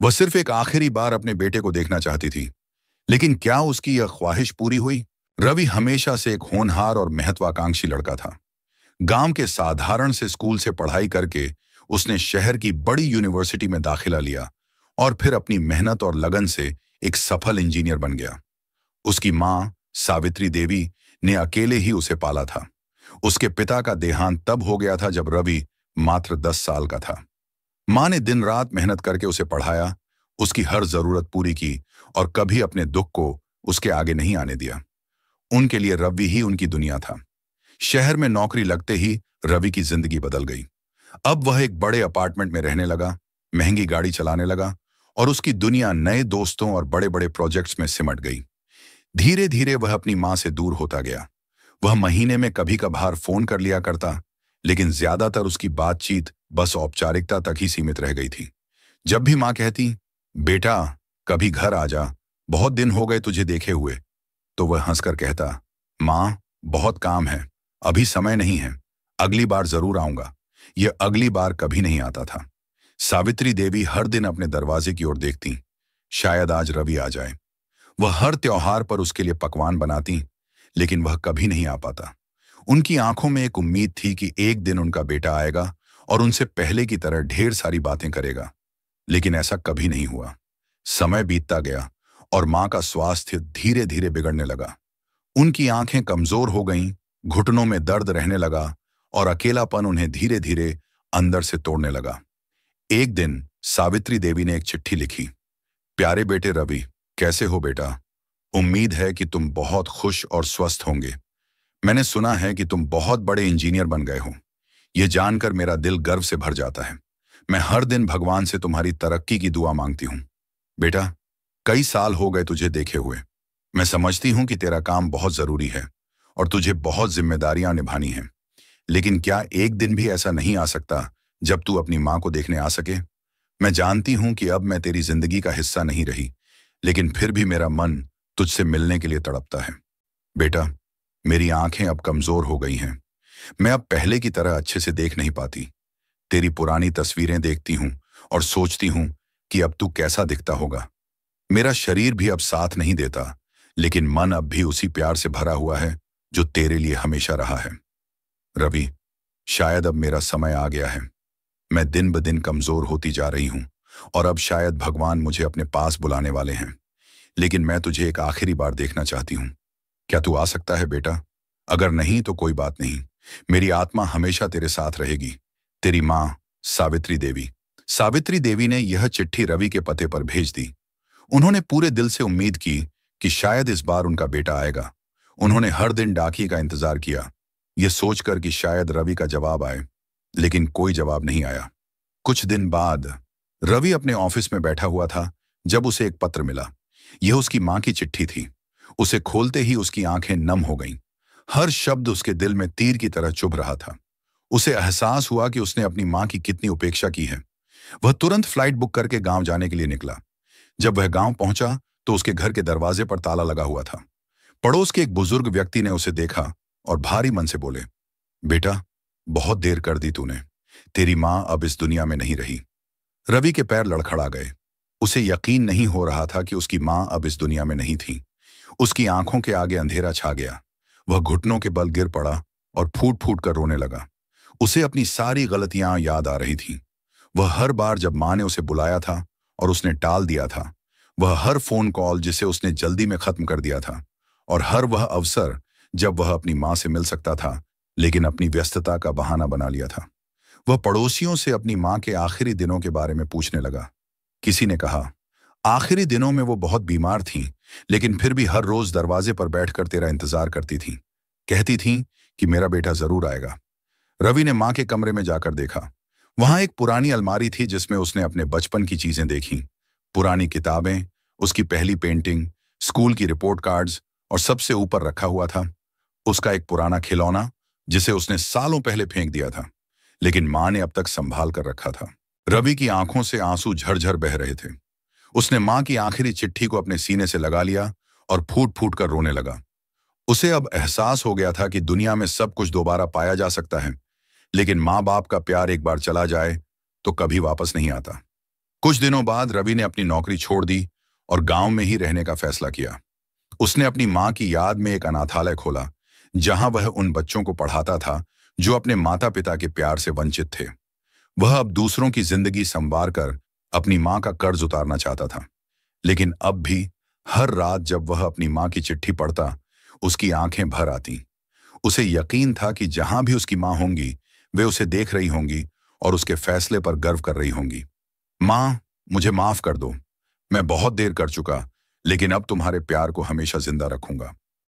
वह सिर्फ एक आखिरी बार अपने बेटे को देखना चाहती थी। लेकिन क्या उसकी यह ख्वाहिश पूरी हुई? रवि हमेशा से एक होनहार और महत्वाकांक्षी लड़का था। गांव के साधारण से स्कूल से पढ़ाई करके उसने शहर की बड़ी यूनिवर्सिटी में दाखिला लिया और फिर अपनी मेहनत और लगन से एक सफल इंजीनियर बन गया। उसकी मां सावित्री देवी ने अकेले ही उसे पाला था। उसके पिता का देहांत तब हो गया था जब रवि मात्र 10 साल का था। मां ने दिन रात मेहनत करके उसे पढ़ाया, उसकी हर जरूरत पूरी की और कभी अपने दुख को उसके आगे नहीं आने दिया। उनके लिए रवि ही उनकी दुनिया था। शहर में नौकरी लगते ही रवि की जिंदगी बदल गई। अब वह एक बड़े अपार्टमेंट में रहने लगा, महंगी गाड़ी चलाने लगा और उसकी दुनिया नए दोस्तों और बड़े बड़े प्रोजेक्ट्स में सिमट गई। धीरे धीरे वह अपनी मां से दूर होता गया। वह महीने में कभी कभार फोन कर लिया करता, लेकिन ज्यादातर उसकी बातचीत बस औपचारिकता तक ही सीमित रह गई थी। जब भी मां कहती, बेटा कभी घर आ जा, बहुत दिन हो गए तुझे देखे हुए, तो वह हंसकर कहता, मां बहुत काम है, अभी समय नहीं है, अगली बार जरूर आऊंगा। यह अगली बार कभी नहीं आता था। सावित्री देवी हर दिन अपने दरवाजे की ओर देखती, शायद आज रवि आ जाए। वह हर त्योहार पर उसके लिए पकवान बनाती, लेकिन वह कभी नहीं आ पाता। उनकी आंखों में एक उम्मीद थी कि एक दिन उनका बेटा आएगा और उनसे पहले की तरह ढेर सारी बातें करेगा, लेकिन ऐसा कभी नहीं हुआ। समय बीतता गया और मां का स्वास्थ्य धीरे धीरे बिगड़ने लगा। उनकी आंखें कमजोर हो गईं, घुटनों में दर्द रहने लगा और अकेलापन उन्हें धीरे धीरे अंदर से तोड़ने लगा। एक दिन सावित्री देवी ने एक चिट्ठी लिखी, प्यारे बेटे रवि, कैसे हो बेटा? उम्मीद है कि तुम बहुत खुश और स्वस्थ होंगे। मैंने सुना है कि तुम बहुत बड़े इंजीनियर बन गए हो। यह जानकर मेरा दिल गर्व से भर जाता है। मैं हर दिन भगवान से तुम्हारी तरक्की की दुआ मांगती हूँ। बेटा, कई साल हो गए तुझे देखे हुए। मैं समझती हूँ कि तेरा काम बहुत जरूरी है और तुझे बहुत जिम्मेदारियां निभानी हैं। लेकिन क्या एक दिन भी ऐसा नहीं आ सकता जब तू अपनी मां को देखने आ सके? मैं जानती हूं कि अब मैं तेरी जिंदगी का हिस्सा नहीं रही, लेकिन फिर भी मेरा मन तुझसे मिलने के लिए तड़पता है। बेटा, मेरी आंखें अब कमजोर हो गई हैं। मैं अब पहले की तरह अच्छे से देख नहीं पाती। तेरी पुरानी तस्वीरें देखती हूं और सोचती हूं कि अब तू कैसा दिखता होगा। मेरा शरीर भी अब साथ नहीं देता, लेकिन मन अब भी उसी प्यार से भरा हुआ है जो तेरे लिए हमेशा रहा है। रवि, शायद अब मेरा समय आ गया है। मैं दिन ब दिन कमजोर होती जा रही हूं और अब शायद भगवान मुझे अपने पास बुलाने वाले हैं। लेकिन मैं तुझे एक आखिरी बार देखना चाहती हूं। क्या तू आ सकता है बेटा? अगर नहीं तो कोई बात नहीं, मेरी आत्मा हमेशा तेरे साथ रहेगी। तेरी मां सावित्री देवी। सावित्री देवी ने यह चिट्ठी रवि के पते पर भेज दी। उन्होंने पूरे दिल से उम्मीद की कि शायद इस बार उनका बेटा आएगा। उन्होंने हर दिन डाकिये का इंतजार किया, यह सोचकर कि शायद रवि का जवाब आए, लेकिन कोई जवाब नहीं आया। कुछ दिन बाद रवि अपने ऑफिस में बैठा हुआ था जब उसे एक पत्र मिला। यह उसकी मां की चिट्ठी थी। उसे खोलते ही उसकी आंखें नम हो गईं। हर शब्द उसके दिल में तीर की तरह चुभ रहा था। उसे एहसास हुआ कि उसने अपनी मां की कितनी उपेक्षा की है। वह तुरंत फ्लाइट बुक करके गांव जाने के लिए निकला। जब वह गांव पहुंचा तो उसके घर के दरवाजे पर ताला लगा हुआ था। पड़ोस के एक बुजुर्ग व्यक्ति ने उसे देखा और भारी मन से बोले, बेटा, बहुत देर कर दी तूने। तेरी मां अब इस दुनिया में नहीं रही। रवि के पैर लड़खड़ा गए। उसे यकीन नहीं हो रहा था कि उसकी मां अब इस दुनिया में नहीं थी। उसकी आंखों के आगे अंधेरा छा गया। वह घुटनों के बल गिर पड़ा और फूट फूट कर रोने लगा। उसे अपनी सारी गलतियां याद आ रही थीं। वह हर बार जब मां ने उसे बुलाया था और उसने टाल दिया था, वह हर फोन कॉल जिसे उसने जल्दी में खत्म कर दिया था, और हर वह अवसर जब वह अपनी मां से मिल सकता था लेकिन अपनी व्यस्तता का बहाना बना लिया था। वह पड़ोसियों से अपनी मां के आखिरी दिनों के बारे में पूछने लगा। किसी ने कहा, आखिरी दिनों में वो बहुत बीमार थीं, लेकिन फिर भी हर रोज दरवाजे पर बैठकर तेरा इंतजार करती थीं। कहती थीं कि मेरा बेटा जरूर आएगा। रवि ने मां के कमरे में जाकर देखा। वहां एक पुरानी अलमारी थी जिसमें उसने अपने बचपन की चीजें देखीं। पुरानी किताबें, उसकी पहली पेंटिंग, स्कूल की रिपोर्ट कार्ड्स, और सबसे ऊपर रखा हुआ था उसका एक पुराना खिलौना जिसे उसने सालों पहले फेंक दिया था, लेकिन मां ने अब तक संभाल कर रखा था। रवि की आंखों से आंसू झरझर बह रहे थे। उसने मां की आखिरी चिट्ठी को अपने सीने से लगा लिया और फूट फूट कर रोने लगा। उसे अब एहसास हो गया था कि दुनिया में सब कुछ दोबारा पाया जा सकता है, लेकिन माँ बाप का प्यार एक बार चला जाए तो कभी वापस नहीं आता। कुछ दिनों बाद रवि ने अपनी नौकरी छोड़ दी और गांव में ही रहने का फैसला किया। उसने अपनी मां की याद में एक अनाथालय खोला, जहां वह उन बच्चों को पढ़ाता था जो अपने माता पिता के प्यार से वंचित थे। वह अब दूसरों की जिंदगी संवार कर अपनी मां का कर्ज उतारना चाहता था। लेकिन अब भी हर रात जब वह अपनी मां की चिट्ठी पढ़ता, उसकी आंखें भर आती। उसे यकीन था कि जहां भी उसकी मां होंगी, वे उसे देख रही होंगी और उसके फैसले पर गर्व कर रही होंगी। मां, मुझे माफ कर दो। मैं बहुत देर कर चुका, लेकिन अब तुम्हारे प्यार को हमेशा जिंदा रखूंगा।